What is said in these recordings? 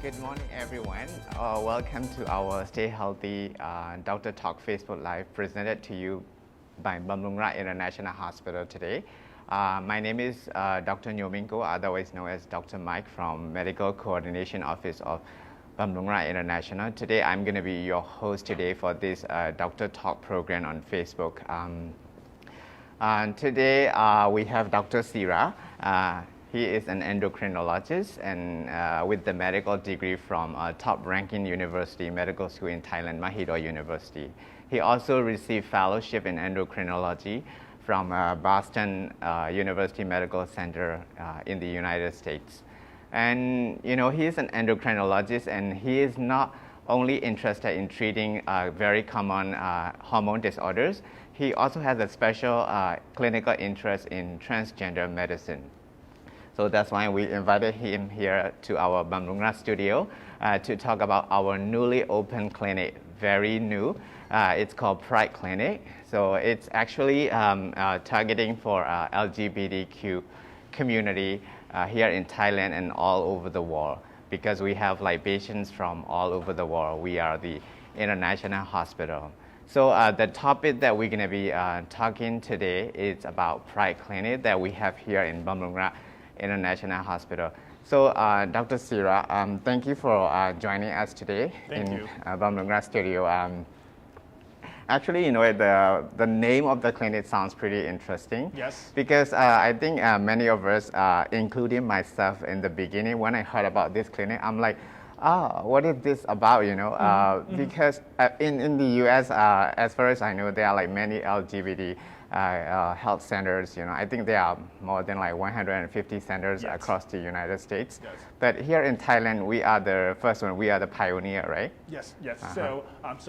Good morning, everyone. Welcome to our Stay Healthy Doctor Talk Facebook Live presented to you by Bumrungrad International Hospital today. My name is Dr. Nyominko, otherwise known as Dr. Mike from Medical Coordination Office of Bumrungrad International. Today, I'm going to be your host today for this Doctor Talk program on Facebook. Today, we have Dr. Sira. He is an endocrinologist and with the medical degree from a top-ranking university, medical school in Thailand, Mahidol University. He also received fellowship in endocrinology from Boston University Medical Center in the United States. And he is an endocrinologist, and he is not only interested in treating very common hormone disorders. He also has a special clinical interest in transgender medicine. So that's why we invited him here to our Bumrungrad studio to talk about our newly opened clinic, very new. It's called Pride Clinic. So it's actually targeting for LGBTQ community here in Thailand and all over the world, because we have patients from all over the world. We are the international hospital. So the topic that we're going to be talking today is about Pride Clinic that we have here in Bumrungrad International Hospital. So Dr. Sira, thank you for joining us today in Bumrungrad studio. Actually, the name of the clinic sounds pretty interesting. Yes. Because I think many of us, including myself in the beginning, when I heard about this clinic, I'm like, what is this about, Because in the US, as far as I know, there are many LGBT health centers. I think there are more than 150 centers across the United States. Yes. But here in Thailand, we are the first one. We are the pioneer, right? Yes. So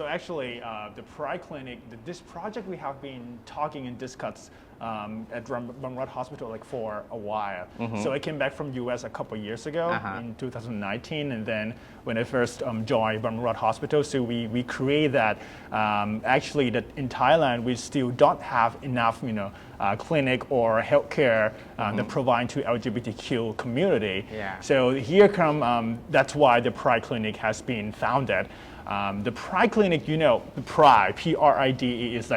actually, the Pride Clinic, this project we have been talking and discussed at Bumrungrad Hospital for a while. So I came back from US a couple of years ago in 2019, and then when I first joined Bumrungrad Hospital, so we created that. Actually, that in Thailand we still don't have enough, clinic or healthcare that provide to LGBTQ community. Yeah. So here come. That's why the Pride Clinic has been founded. The Pride Clinic, the pride, Pride, is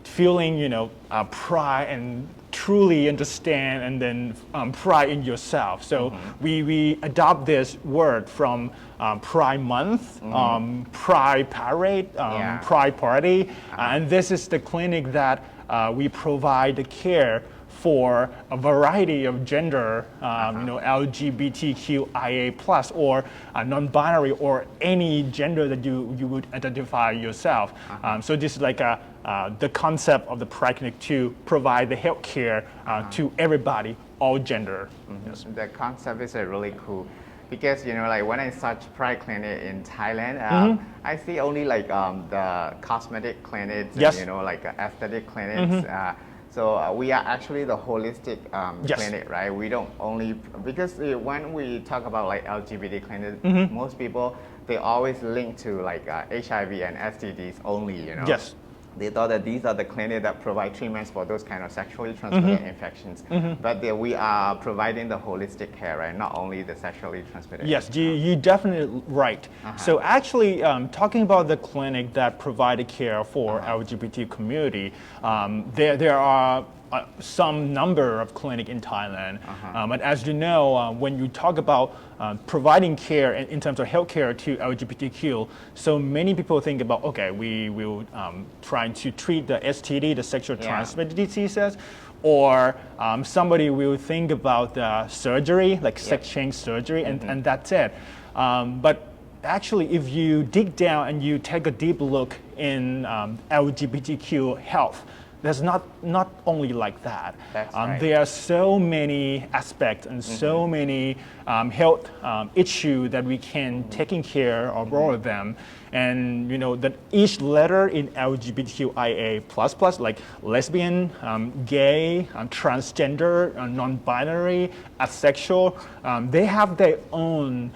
feeling, pride and truly understand, and then pride in yourself. So we adopt this word from Pride Month, Pride Parade, Pride Party, and this is the clinic that we provide the care for a variety of gender, LGBTQIA+, or non-binary, or any gender that you would identify yourself. So this is the concept of the Pride Clinic to provide the health care to everybody, all gender. Yes. The concept is really cool. Because when I search Pride Clinic in Thailand, I see only the cosmetic clinics, and, aesthetic clinics. So we are actually the holistic clinic, right? We don't only, because when we talk about LGBT clinic, most people, they always link to HIV and STDs only, Yes. They thought that these are the clinics that provide treatments for those kind of sexually transmitted infections. But we are providing the holistic care, right? Not only the sexually transmitted. Yes, you're definitely right. So actually, talking about the clinic that provided care for LGBT community, there are some number of clinics in Thailand. But as you know, when you talk about providing care in terms of healthcare to LGBTQ, so many people think about, okay, we will try to treat the STD, the sexual transmitted diseases, or somebody will think about the surgery, sex change surgery, and that's it. But actually, if you dig down and you take a deep look in LGBTQ health, there's not only like that. That's right. There are so many aspects and so many health issues that we can taking care of all of them. And that each letter in LGBTQIA++, like lesbian, gay, transgender, non-binary, asexual, they have their own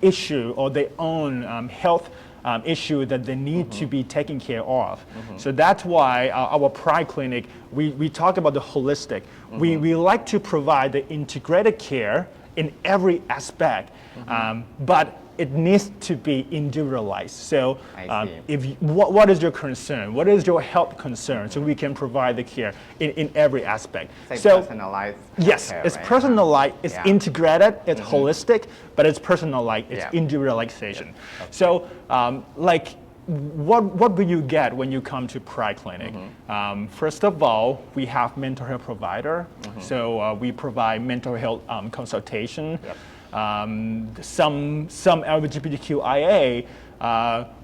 issue or their own health issue that they need to be taken care of. So that's why our Pride Clinic, we talk about the holistic. We like to provide the integrated care in every aspect, but it needs to be individualized. So what is your concern? What is your health concern? So we can provide the care in every aspect. So personalized. Yes, care, it's right? personalized, it's integrated, it's holistic, but it's personalized, it's individualization. So what will you get when you come to Pride Clinic? First of all, we have mental health provider. So we provide mental health consultation. Some LGBTQIA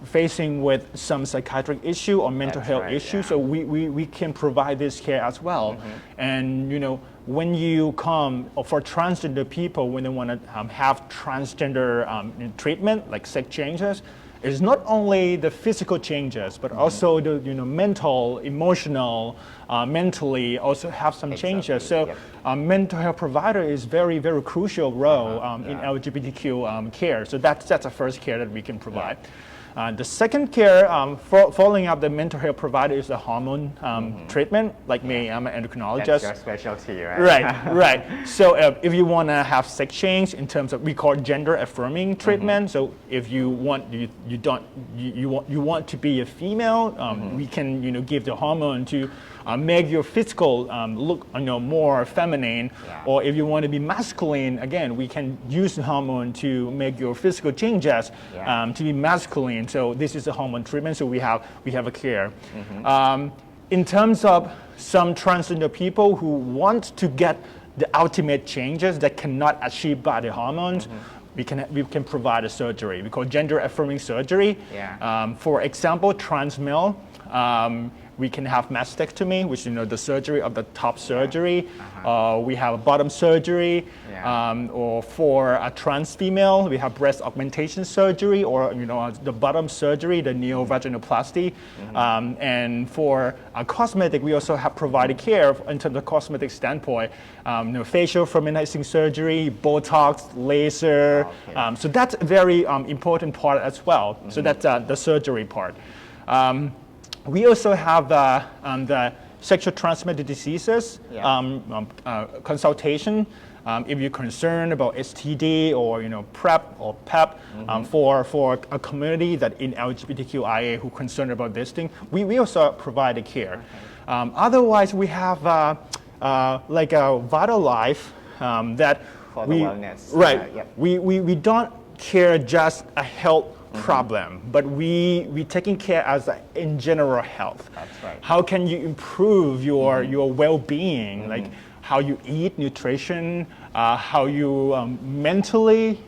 facing with some psychiatric issue or mental health issue, so we can provide this care as well. And when you come for transgender people, when they want to have transgender treatment like sex changes, it's not only the physical changes, but also the mental, emotional, mentally also have some changes. So mental health provider is very, very crucial role in LGBTQ care. So that's the first care that we can provide. The second care, following up the mental health provider, is the hormone treatment. Like me, I'm an endocrinologist. That's your specialty, right? Right. So if you want to have sex change in terms of, we call gender affirming treatment. So if you want you want to be a female, we can give the hormone to make your physical look more feminine. Or if you want to be masculine, again, we can use the hormone to make your physical changes to be masculine. So this is a hormone treatment. So we have a care. In terms of some transgender people who want to get the ultimate changes that cannot achieve by the hormones, we can provide a surgery. We call gender affirming surgery. For example, trans male. We can have mastectomy, which is the surgery of the top surgery. We have a bottom surgery, or for a trans female, we have breast augmentation surgery, or the bottom surgery, the neovaginoplasty. And for a cosmetic, we also have provided care in terms of cosmetic standpoint, facial feminizing surgery, Botox, laser. So that's a very important part as well. So that's the surgery part. We also have the sexual transmitted diseases consultation. If you're concerned about STD or PrEP or PEP, for a community that in LGBTQIA who concerned about this thing, we also provide the care. Otherwise, we have like a Vital Life that for the wellness. We don't care just a health problem, but we taking care as in general health. That's right. How can you improve your well-being, like how you eat, nutrition, how you mentally,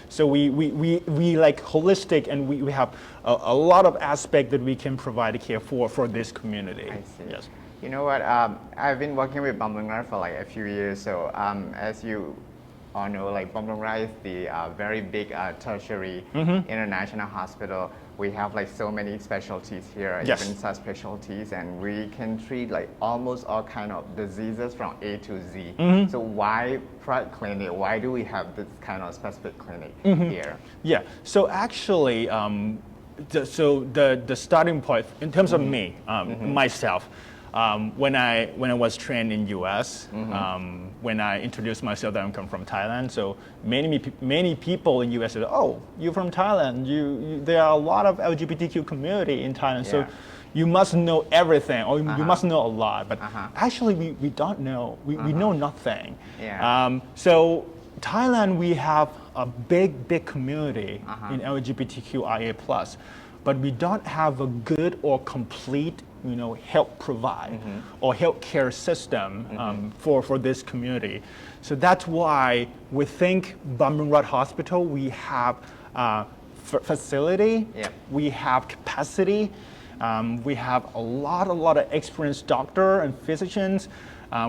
so we like holistic, and we have a lot of aspects that we can provide care for this community. I see. Yes. You know what? I've been working with Bumrungrad for like a few years. So as you all know, like Bumrungrad is the very big tertiary international hospital. We have like so many specialties here, even subspecialties, and we can treat like almost all kind of diseases from A to Z. So why Pride Clinic? Why do we have this kind of specific clinic here? Yeah. So actually, the starting point in terms of me, myself. When I was trained in U.S., when I introduced myself that I come from Thailand, so many people in U.S. said, "Oh, you're from Thailand. There are a lot of LGBTQ community in Thailand, so you must know everything, or you must know a lot." But actually, we don't know. We know nothing. So Thailand, we have a big community in LGBTQIA+, but we don't have a good or complete help provide or health care system for this community. So that's why we think Bumrungrad Hospital, we have facility, we have capacity, we have a lot of experienced doctor and physicians.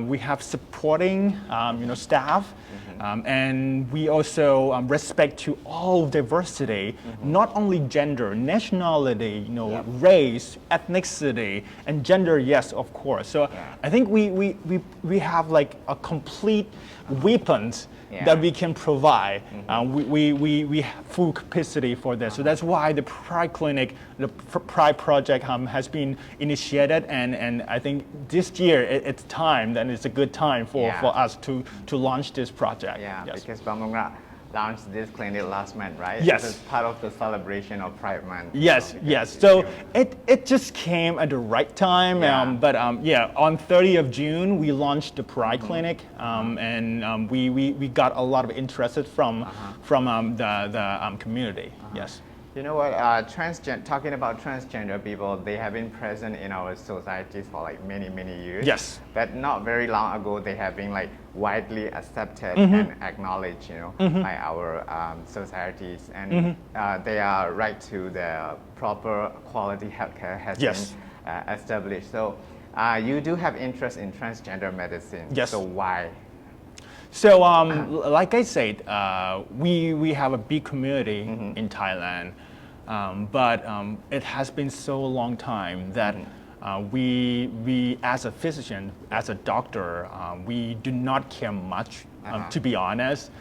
We have supporting staff, and we also respect to all diversity, not only gender, nationality, race, ethnicity, and gender. Yes, of course. So I think we have like a complete weapons that we can provide. We have full capacity for this. So that's why the Pride Clinic, the Pride Project has been initiated, and I think this year it's time time, then it's a good time for us to launch this project. Yeah, Yes. because Bumrungrad launched this clinic last month, right? Yes. This is part of the celebration of Pride Month. Yes, yes. So it just came at the right time. Yeah. But on 30th of June, we launched the Pride Clinic, and we got a lot of interest from the community. Yes. You know what, talking about transgender people, they have been present in our societies for like many, many years. Yes. But not very long ago, they have been like widely accepted and acknowledged, by our societies. And they are right to the proper quality healthcare has been established. So you do have interest in transgender medicine. Yes. So why? So, like I said, we have a big community in Thailand, but it has been so long time that we as a physician, as a doctor, we do not care much, to be honest.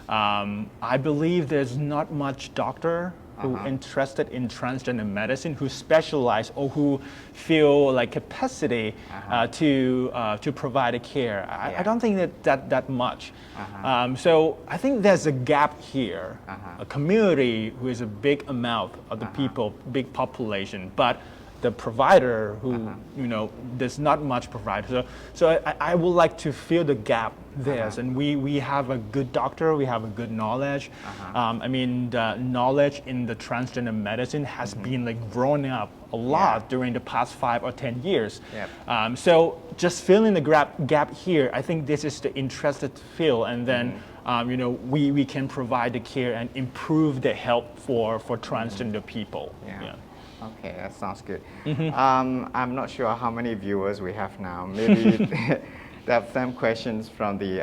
I believe there's not much doctor who interested in transgender medicine, who specialize or who feel like capacity to provide a care. I don't think that much. So I think there's a gap here. A community who is a big amount of the people, big population, but the provider who there's not much provider. So I would like to fill the gap there. And we have a good doctor, we have a good knowledge. I mean, the knowledge in the transgender medicine has been like grown up a lot during the past 5 or 10 years. So just filling the gap here, I think this is the interested field, and then we can provide the care and improve the health for transgender people. Okay, that sounds good. I'm not sure how many viewers we have now. Maybe there are some questions from the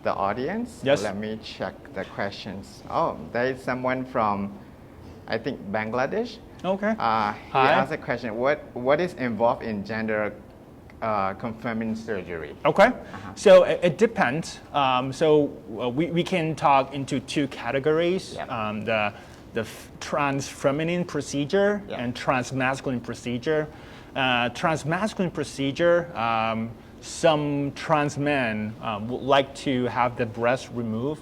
audience. Yes. Let me check the questions. Oh, there is someone from, I think, Bangladesh. Okay. He asked a question. What is involved in gender confirming surgery? Okay. So it depends. We can talk into two categories. The trans feminine procedure and trans masculine procedure. Trans masculine procedure, some trans men would like to have the breast removed.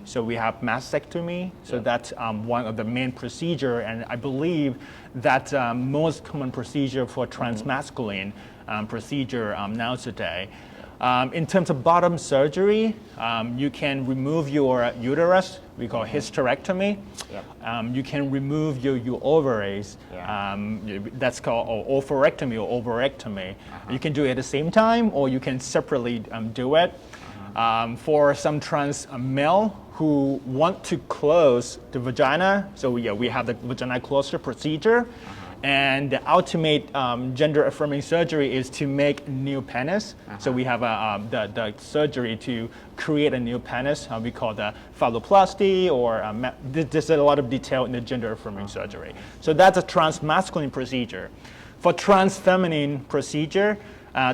So we have mastectomy. So that's one of the main procedure, and I believe that's most common procedure for trans masculine procedure nowadays. In terms of bottom surgery, you can remove your uterus, we call hysterectomy. You can remove your ovaries, that's called oophorectomy or ovarectomy. You can do it at the same time, or you can separately do it. For some trans male who want to close the vagina, so we have the vagina closure procedure. And the ultimate gender affirming surgery is to make new penis. So we have the surgery to create a new penis. We call the phalloplasty, or there's a lot of detail in the gender affirming surgery. So that's a trans masculine procedure. For trans feminine procedure,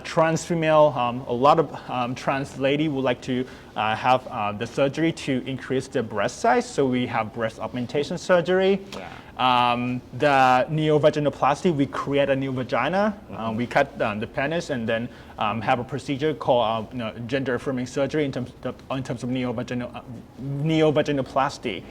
trans female, a lot of trans lady would like to have the surgery to increase the breast size. So we have breast augmentation surgery. The neovaginoplasty, we create a new vagina. We cut the penis and then have a procedure called gender affirming surgery in terms of neovaginoplasty.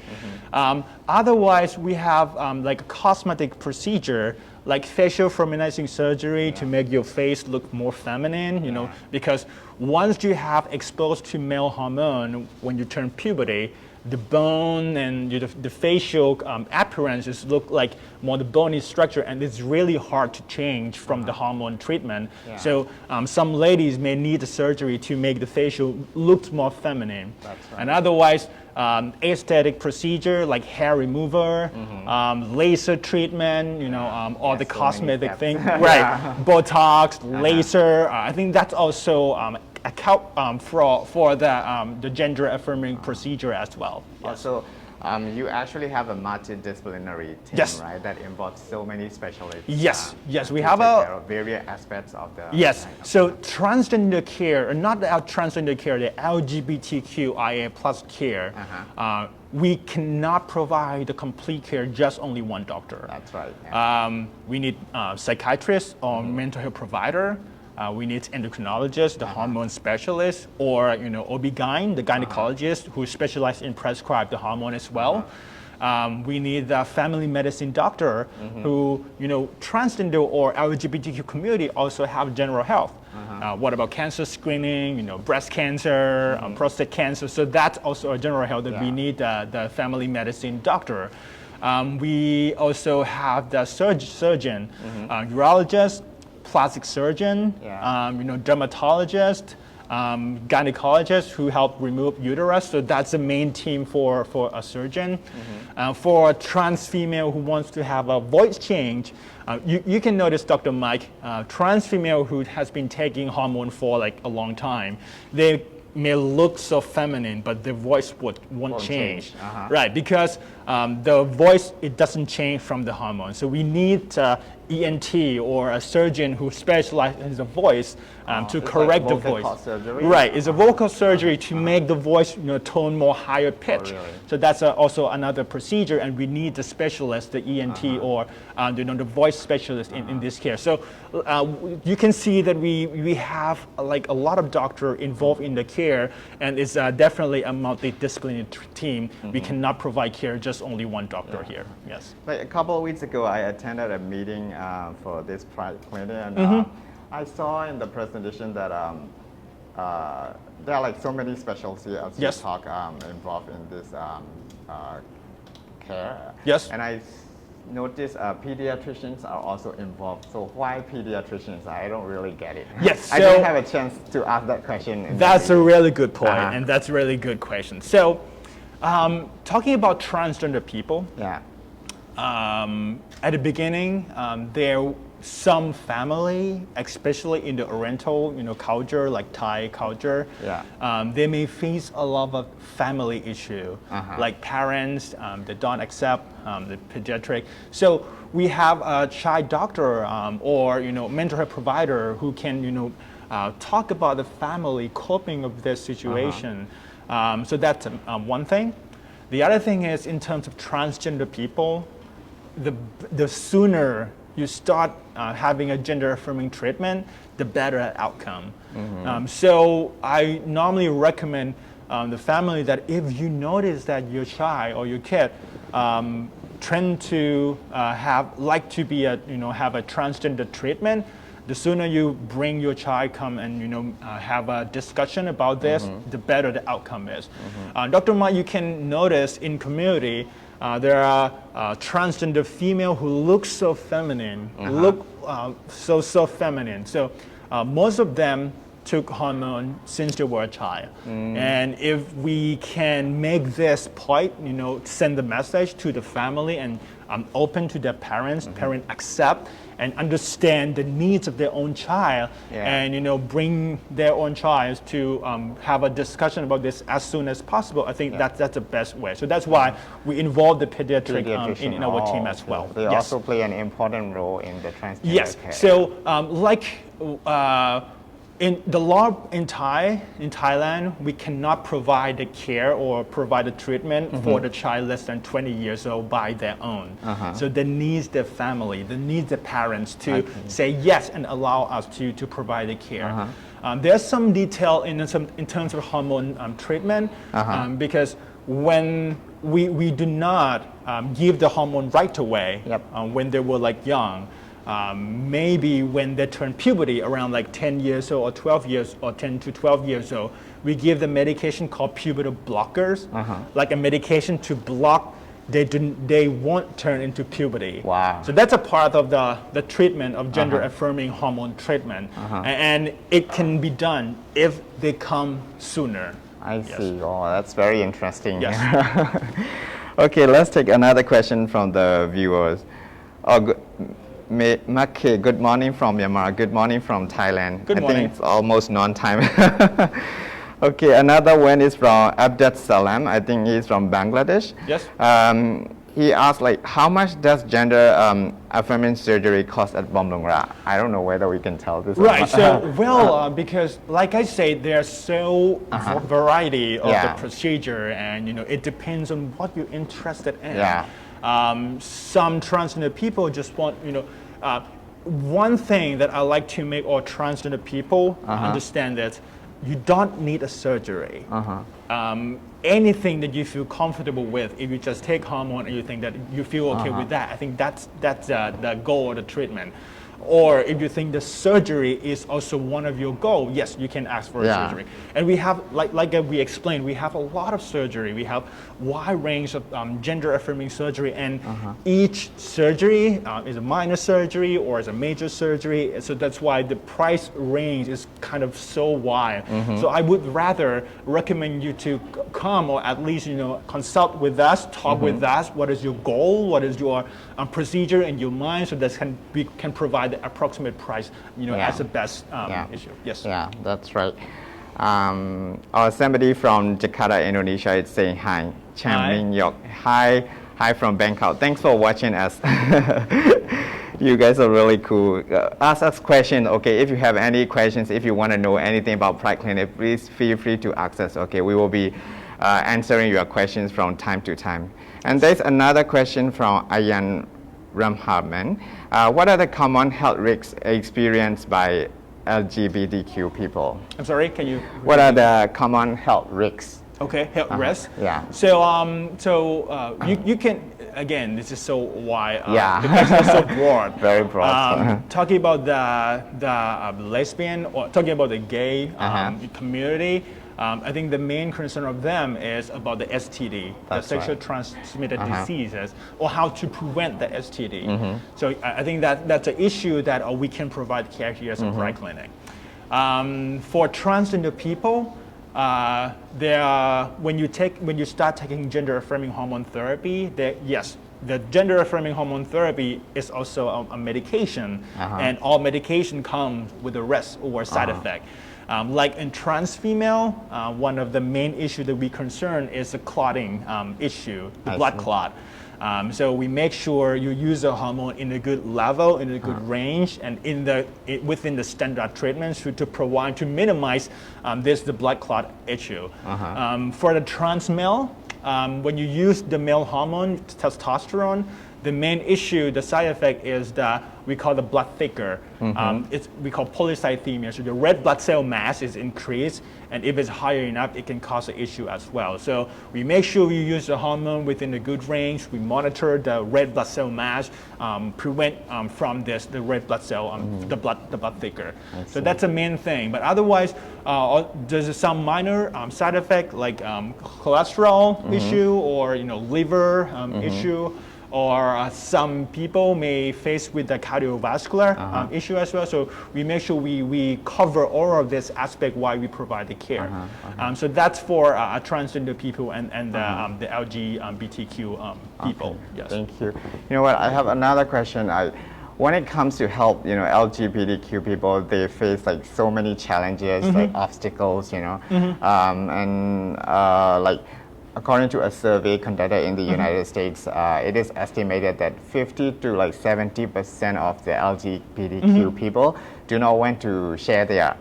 Otherwise, we have like a cosmetic procedure, like facial feminizing surgery to make your face look more feminine, because once you have exposed to male hormone when you turn puberty, the bone and the facial appearances look like more the bony structure, and it's really hard to change from the hormone treatment. So some ladies may need the surgery to make the facial look more feminine. That's right. And otherwise, aesthetic procedure like hair remover, laser treatment, all the cosmetic things, right? Botox, laser. I think that's also account for the gender affirming procedure as well. Also, you actually have a multidisciplinary team, right? That involves so many specialists. Yes, we to have take care of various aspects of the. So transgender care, not the transgender care, the LGBTQIA plus care. We cannot provide the complete care just only one doctor. That's right. We need psychiatrist or mental health provider. we need endocrinologist, the hormone specialist, or OB-GYN, the gynecologist who specialize in prescribe the hormone as well. We need the family medicine doctor who, transgender or LGBTQ community also have general health. What about cancer screening, breast cancer, prostate cancer? So that's also a general health that we need the family medicine doctor. We also have the surgeon, urologist, plastic surgeon, dermatologist, gynecologists who help remove uterus. So that's the main team for a surgeon. For a trans female who wants to have a voice change, you can notice, Dr. Mike, trans female who has been taking hormone for like a long time, they may look so feminine, but their voice won't change. Right, because the voice, it doesn't change from the hormone. So we need ENT or a surgeon who specializes in the voice to correct the voice. Surgery? Right, it's a vocal surgery to make the voice tone more higher pitch. Really? So that's also another procedure, and we need the specialist, the ENT or the voice specialist in this care. So you can see that we have like a lot of doctors involved in the care, and it's definitely a multidisciplinary team. We cannot provide care just only one doctor here. Yes. Like a couple of weeks ago, I attended a meeting for this private clinic, and I saw in the presentation that there are like so many specialties as you talk involved in this care. Yes. And I noticed pediatricians are also involved. So why pediatricians? I don't really get it. Yes. I didn't have a chance to ask that question. That's a really good point, and that's a really good question. So talking about transgender people, at the beginning, there some family, especially in the Oriental, culture, like Thai culture, they may face a lot of family issue, like parents that don't accept the pediatric. So we have a child doctor or mental health provider who can talk about the family coping of this situation. So that's one thing. The other thing is, in terms of transgender people, the sooner you start having a gender affirming treatment, the better outcome. So I normally recommend the family that if you notice that your child or your kid tend to like to be have a transgender treatment, the sooner you bring your child come and have a discussion about this, the better the outcome is. Dr. Ma, you can notice in community there are transgender female who look so feminine, so feminine. So most of them took hormone since they were a child. And if we can make this point, send the message to the family and open to their parents, parents accept and understand the needs of their own child, and bring their own child to have a discussion about this as soon as possible. I think that's the best way. So that's why we involve the pediatric in our team as well. They also play an important role in the transgender care. So in the law in Thailand, we cannot provide the care or provide the treatment for the child less than 20 years old by their own. So they need the family, they need the parents to say yes and allow us to provide the care. There's some detail in terms of hormone treatment because when we do not give the hormone right away when they were like young, maybe when they turn puberty around like 10 years old or 12 years or 10 to 12 years old, we give the medication called pubertal blockers, like a medication to block they won't turn into puberty. Wow. So that's a part of the treatment of gender affirming hormone treatment. And it can be done if they come sooner. I see. Oh, that's very interesting. Yes. Okay, let's take another question from the viewers. Makke, good morning from Myanmar. Good morning from Thailand. Good morning. I think it's almost non-time. Okay, another one is from Abdul Salam. I think he's from Bangladesh. Yes. He asked, like, how much does gender affirming surgery cost at Bumrungrad? I don't know whether we can tell this. Right. So, because like I say, there's so variety of the procedure, and it depends on what you're interested in. Some transgender people just want, one thing that I like to make all transgender people understand that you don't need a surgery. Anything that you feel comfortable with, if you just take hormone and you think that you feel okay with that, I think that's the goal of the treatment. Or if you think the surgery is also one of your goals, yes, you can ask for a surgery. And we have, like we explained, we have a lot of surgery. We have wide range of gender affirming surgery, and each surgery is a minor surgery or is a major surgery. So that's why the price range is kind of so wide. So I would rather recommend you to come, or at least consult with us, talk with us. What is your goal? What is your procedure in your mind? So that we can provide the approximate price, as the best issue. Yes. Yeah, that's right. Or somebody from Jakarta, Indonesia, is saying hi. Cham Min Yok. Hi from Bangkok. Thanks for watching us. You guys are really cool. Ask us questions. Okay, if you have any questions, if you want to know anything about Pride Clinic, please feel free to ask us. Okay, we will be answering your questions from time to time. And there's another question from Ayan Ramharman. What are the common health risks experienced by LGBTQ people? I'm sorry, can you? What are the common health risks? Okay, health risks. Yeah. So, you can, again, this is so wide. The question is so broad. Very broad. Talking about the lesbian, or talking about the gay community, I think the main concern of them is about the STD, the sexual transmitted diseases, or how to prevent the STD. So I think that's an issue that we can provide care here as a Pride Clinic. For transgender people, when you start taking gender affirming hormone therapy, the gender affirming hormone therapy is also a medication, and all medication comes with a risk or side effect. Like in trans female, one of the main issues that we concern is the clotting issue, the blood clot. So we make sure you use the hormone in a good level, in a good range, and within the standard treatments to minimize the blood clot issue. For the trans male, when you use the male hormone, testosterone, the main issue, the side effect is that we call the blood thicker. We call polycythemia. So the red blood cell mass is increased, and if it's higher enough, it can cause an issue as well. So we make sure we use the hormone within a good range. We monitor the red blood cell mass, prevent from the red blood cell, the blood thicker. So that's the main thing. But otherwise, there's some minor side effect like cholesterol issue or liver issue. Or some people may face with the cardiovascular issue as well. So we make sure we cover all of this aspect while we provide the care. So that's for transgender people and the LGBTQ people. Okay. Yes. Thank you. You know what? I have another question. When it comes to help, LGBTQ people, they face like so many challenges, like obstacles, according to a survey conducted in the United States, it is estimated that 50 to 70% of the LGBTQ people do not want to share their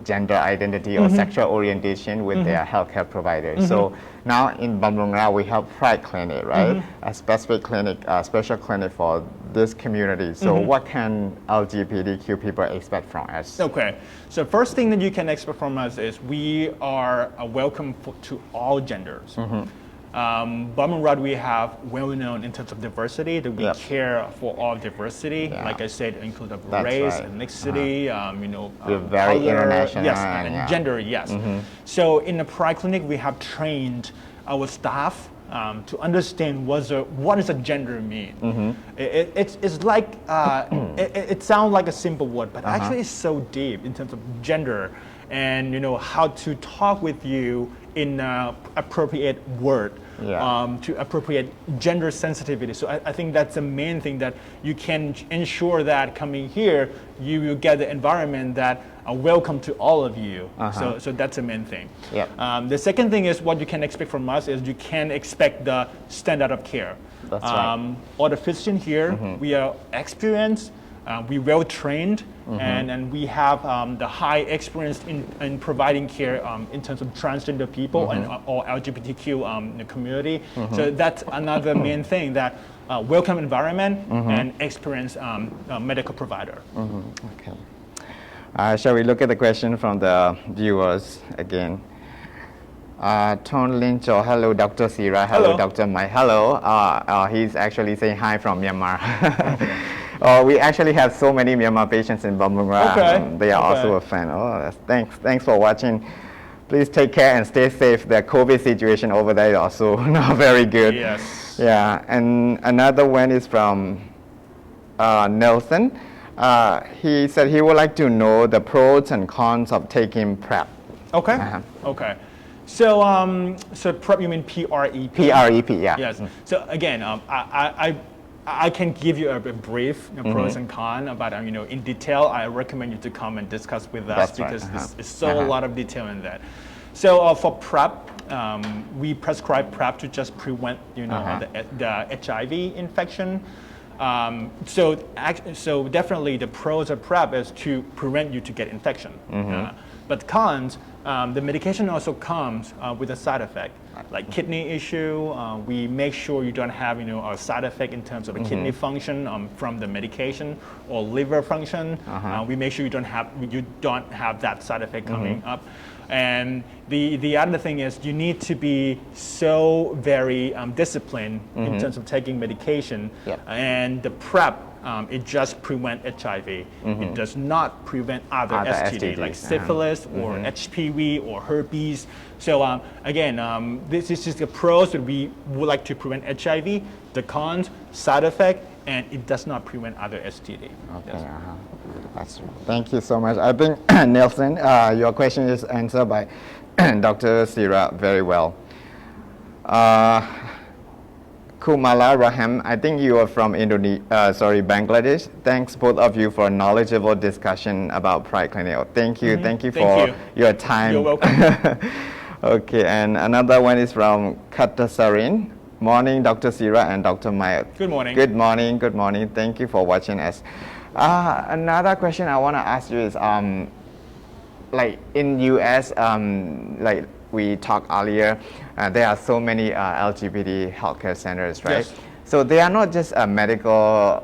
gender identity or sexual orientation with their healthcare providers. So now in Bumrungrad, we have Pride Clinic, right? A specific clinic, a special clinic for this community. So what can LGBTQ people expect from us? Okay, so first thing that you can expect from us is we are welcome to all genders. Bumrungrad, we have well-known in terms of diversity, that we care for all diversity. Like I said, include of race, ethnicity, We're very color, international. and gender, So in the Pride Clinic, we have trained our staff to understand what does a gender mean. It's like, it sounds like a simple word, but actually it's so deep in terms of gender and how to talk with you in appropriate word, to appropriate gender sensitivity. So I think that's the main thing, that you can ensure that coming here, you will get the environment that welcome to all of you. So that's the main thing. The second thing is what you can expect from us is you can expect the standard of care. That's right. All the physicians here, we are experienced, we well trained, and we have the high experience in providing care in terms of transgender people and or LGBTQ community. So that's another main thing, that welcome environment and experienced medical provider. Okay. Shall we look at the question from the viewers again? Ton Lincho, hello Dr. Sira, hello Dr. Mai, hello. He's actually saying hi from Myanmar. We actually have so many Myanmar patients in Bumrungrad. They are also a fan. Thanks for watching. Please take care and stay safe. The COVID situation over there is also not very good. Yes. Yeah, and another one is from Nelson. He said he would like to know the pros and cons of taking PrEP. Okay. Okay. So, so PrEP, you mean PrEP? PrEP, yeah. Yes. So again, I can give you a brief pros and cons, but in detail, I recommend you to come and discuss with us. That's because right. there's so a lot of detail in that. So for PrEP, we prescribe PrEP to just prevent the HIV infection. So definitely the pros of PrEP is to prevent you to get infection. But cons, the medication also comes with a side effect, like kidney issue. We make sure you don't have a side effect in terms of a kidney function from the medication, or liver function. We make sure you don't have that side effect coming up. And the other thing is, you need to be so very disciplined in terms of taking medication. And the PrEP, it just prevents HIV. It does not prevent other STD, like syphilis or HPV or herpes. So again, this is just the pros, that we would like to prevent HIV. The cons, side effect, and it does not prevent other STD. Okay, That's right. Thank you so much. I think, Nelson, your question is answered by Dr. Sira very well. Kumala Raham, I think you are from Bangladesh. Thanks both of you for a knowledgeable discussion about Pride Clinic. Thank you. Thank you for your time. You're welcome. Okay, and another one is from Katasarin. Morning, Dr. Sira and Dr. Mai. Good morning. Good morning. Good morning. Thank you for watching us. Another question I want to ask you is, like in US, like we talked earlier, there are so many LGBT healthcare centers, right? Yes. So they are not just a medical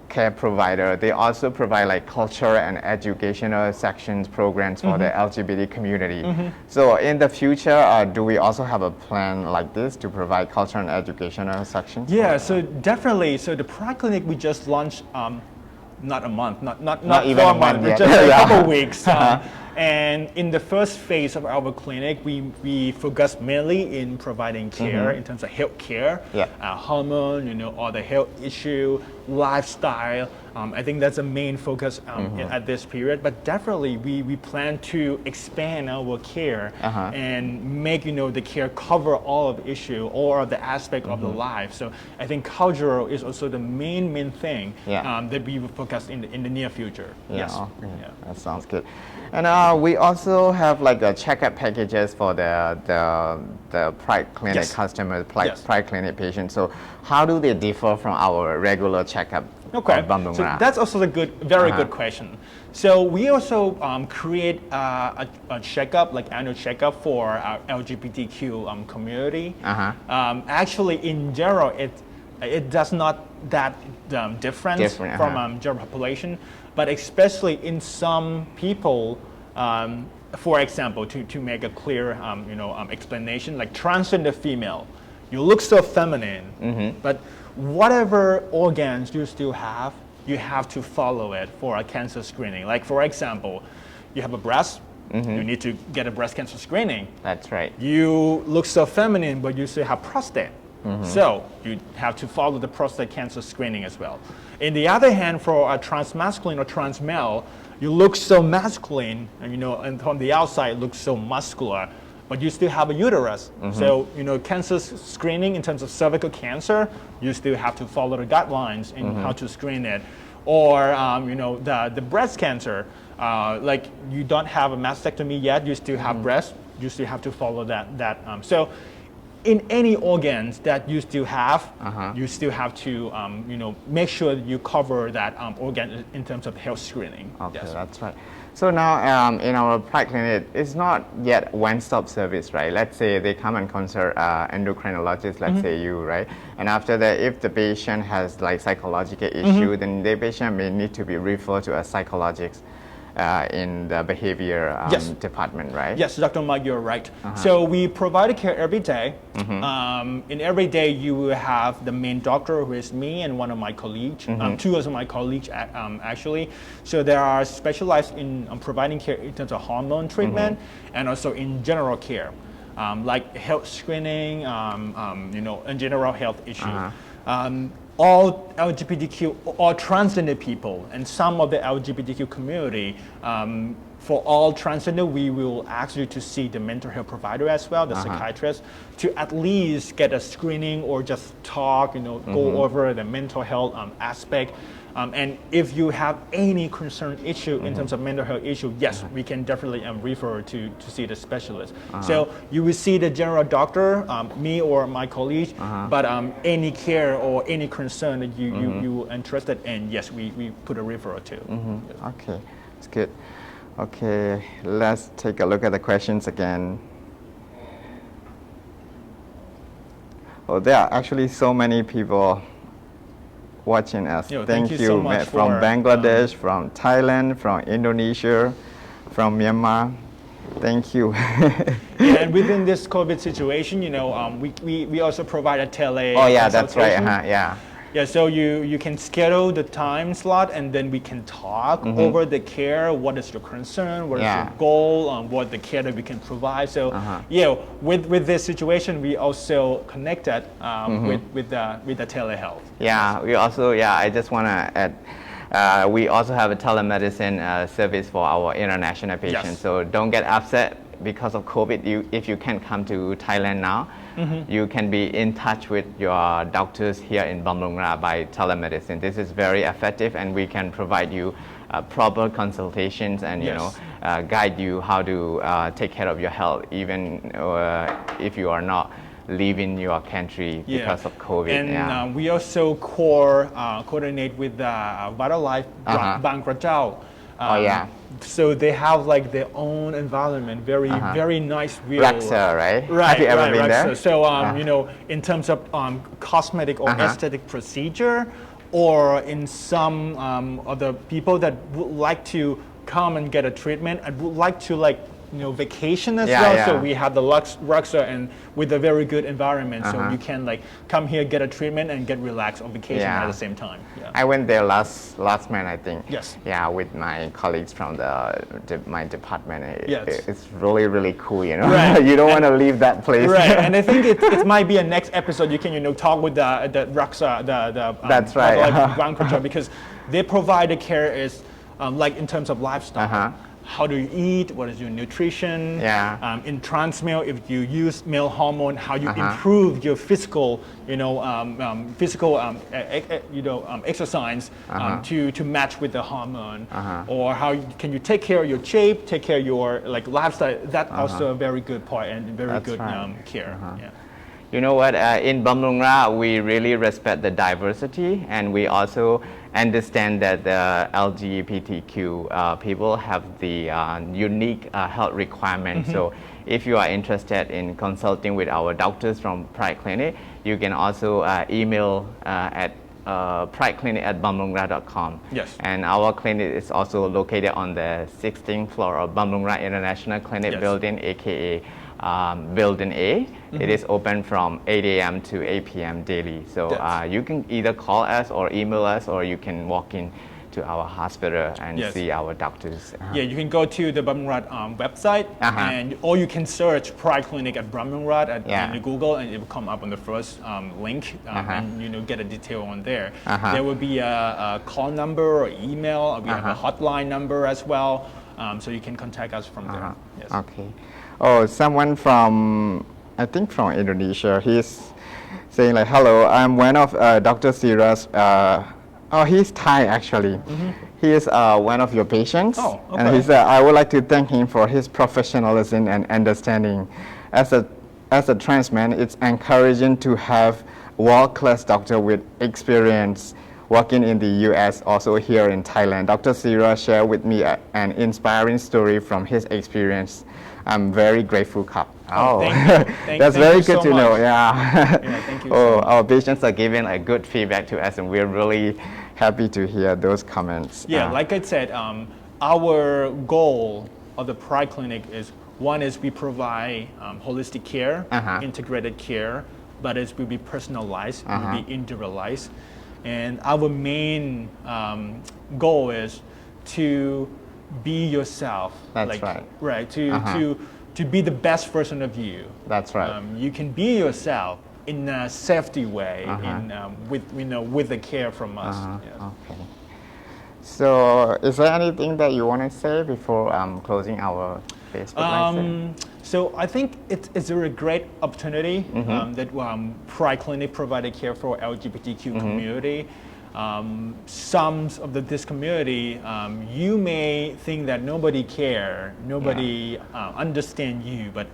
care provider. They also provide like culture and educational sections programs for the LGBT community. So in the future, do we also have a plan like this to provide culture and educational sections? Yeah, so definitely. So the Pride Clinic we just launched, not a month, not even 4 a month months, yet. just a couple weeks. And in the first phase of our clinic, we focus mainly in providing care in terms of health care, hormone, all the health issue, lifestyle. I think that's the main focus at this period. But definitely, we plan to expand our care and make the care cover all of the issue or the aspect of the life. So I think cultural is also the main thing that we will focus in the near future. Yes. That sounds good. And we also have like a checkup packages for the Pride Clinic customers, Pride Clinic patients. So how do they differ from our regular checkup? Okay, so that's also a very good question. So we also create a checkup, like annual checkup for our LGBTQ community. Actually, in general, it does not that different from general population, but especially in some people. For example, to make a clear explanation, like transgender female, you look so feminine, but whatever organs you still have, you have to follow it for a cancer screening. Like for example, you have a breast, you need to get a breast cancer screening. That's right. You look so feminine, but you still have prostate. So you have to follow the prostate cancer screening as well. In the other hand, for a transmasculine or trans male, you look so masculine, and from the outside it looks so muscular, but you still have a uterus. So, cancer screening in terms of cervical cancer, you still have to follow the guidelines in how to screen it. Or, the breast cancer, like you don't have a mastectomy yet, you still have breast, you still have to follow that. So in any organs that you still have, you still have to make sure you cover that organ in terms of health screening. Okay, Yes. that's right. So now in our private clinic, it's not yet one-stop service, right? Let's say they come and consult endocrinologist, let's say you, right? And after that, if the patient has like psychological issue, then the patient may need to be referred to a psychologist in the behavior Yes. department, right? Yes, Dr. Mike, you're right. So we provide care every day. In every day, you will have the main doctor, who is me and one of my colleagues, two of my colleagues actually. So they are specialized in providing care in terms of hormone treatment and also in general care, like health screening, and general health issue. All LGBTQ or transgender people and some of the LGBTQ community, for all transgender, we will ask you to see the mental health provider as well, the psychiatrist, to at least get a screening or just talk, go over the mental health aspect. And if you have any concern issue in terms of mental health issue, yes, we can definitely refer to see the specialist. So you will see the general doctor, me or my colleague, but any care or any concern that you are interested in, yes, we put a referral to. Okay, that's good. Okay, let's take a look at the questions again. Oh, there are actually so many people watching us. Thank you so much from Bangladesh, from Thailand, from Indonesia, from Myanmar. Thank you. And within this COVID situation, we also provide a tele. Oh yeah, that's right. consultation. Yeah. Yeah, so you can schedule the time slot and then we can talk over the care, what is your concern, what is your goal, what the care that we can provide. So with this situation, we also connected with the telehealth. Yeah, we also, I just want to add, we also have a telemedicine service for our international patients. Yes. So don't get upset because of COVID. If you can't come to Thailand now, you can be in touch with your doctors here in Bumrungrad by telemedicine. This is very effective, and we can provide you proper consultations and guide you how to take care of your health, even if you are not leaving your country because of COVID. And we also coordinate with the Vital Life Bangladesh. So they have like their own environment, very nice view. Raxa, right? Right. Have you ever been there? So in terms of cosmetic or aesthetic procedure, or in some other people that would like to come and get a treatment and would like to vacation as well. So we have the Raxa and with a very good environment, so you can come here, get a treatment, and get relaxed on vacation at the same time. I went there last month, I think. Yes. Yeah, with my colleagues from my department. It's really, really cool. Right. You don't want to leave that place. Right. And I think it might be a next episode. You can talk with the Raxa, That's right. Bangladesh, because they provide the care is in terms of lifestyle. How do you eat? What is your nutrition? In trans male, if you use male hormone, how you improve your physical, exercise to match with the hormone, or how can you take care of your shape, take care of your lifestyle? That's also a very good part and very good care. You know what? In Bumrungrad, we really respect the diversity, and we also understand that the LGBTQ people have the unique health requirements. So if you are interested in consulting with our doctors from Pride Clinic, you can also email at prideclinic@bumrungrad.com. Yes. And our clinic is also located on the 16th floor of Bumrungrad International Clinic building, aka Building A. It is open from 8 a.m. to 8 p.m. daily. So you can either call us or email us, or you can walk in to our hospital and see our doctors. Yeah, you can go to the Bumrungrad website, or you can search Pride Clinic at Bumrungrad in Google, and it will come up on the first link, and get a detail on there. There will be a call number or email. We have a hotline number as well, so you can contact us from there. Yes. Okay. Oh, someone from, I think from Indonesia, he's saying hello, I'm one of Dr. Sira's, he's Thai actually. He is one of your patients. Oh, okay. And he said, I would like to thank him for his professionalism and understanding. As a as a trans man, it's encouraging to have world-class doctor with experience working in the US, also here in Thailand. Dr. Sira shared with me an inspiring story from his experience. I'm very grateful, Kap. Oh, thank you. That's thank very you good so to know. much. Yeah. Yeah, thank you Oh, so much. our patients are giving a good feedback to us, and we're really happy to hear those comments. Yeah, like I said, our goal of the Pride Clinic is one is we provide holistic care, integrated care, but it will be personalized, it will be individualized. And our main goal is to be yourself. That's right. Right, to be the best version of you. That's right. You can be yourself in a safety way, with the care from us. Yes. Okay. So, is there anything that you want to say before closing our Facebook Live? So I think it's a great opportunity that Pride Clinic provided care for LGBTQ community. Some of this community, you may think that nobody care, nobody understand you, but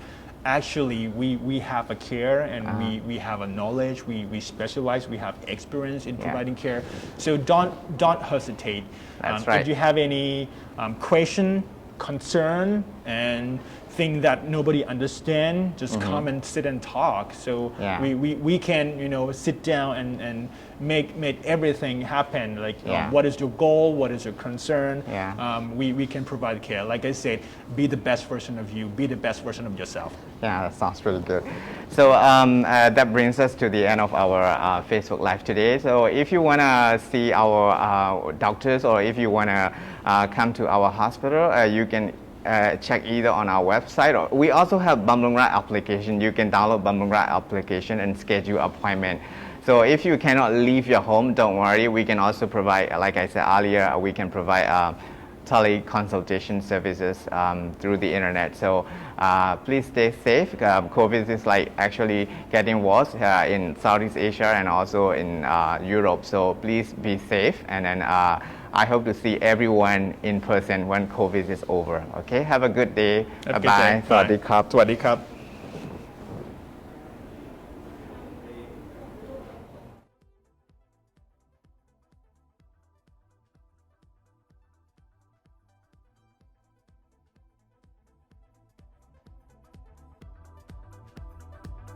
actually we have a care and we have a knowledge, we specialize, we have experience in providing care. So don't hesitate. That's right. If you have any question, concern, and thing that nobody understand, just come and sit and talk. So we can sit down and make everything happen. Like what is your goal? What is your concern? We can provide care. Like I said, be the best version of you. Be the best version of yourself. Yeah, that sounds really good. So that brings us to the end of our Facebook Live today. So if you want to see our doctors, or if you want to come to our hospital, you can check either on our website, or we also have Bumrungrad application. You can download Bumrungrad application and schedule appointment. So if you cannot leave your home, don't worry. We can also provide, like I said earlier, we can provide teleconsultation services through the internet. So please stay safe. COVID is actually getting worse in Southeast Asia and also in Europe. So please be safe, and then I hope to see everyone in person when COVID is over. Okay, have a good day. Bye bye. สวัสดีครับ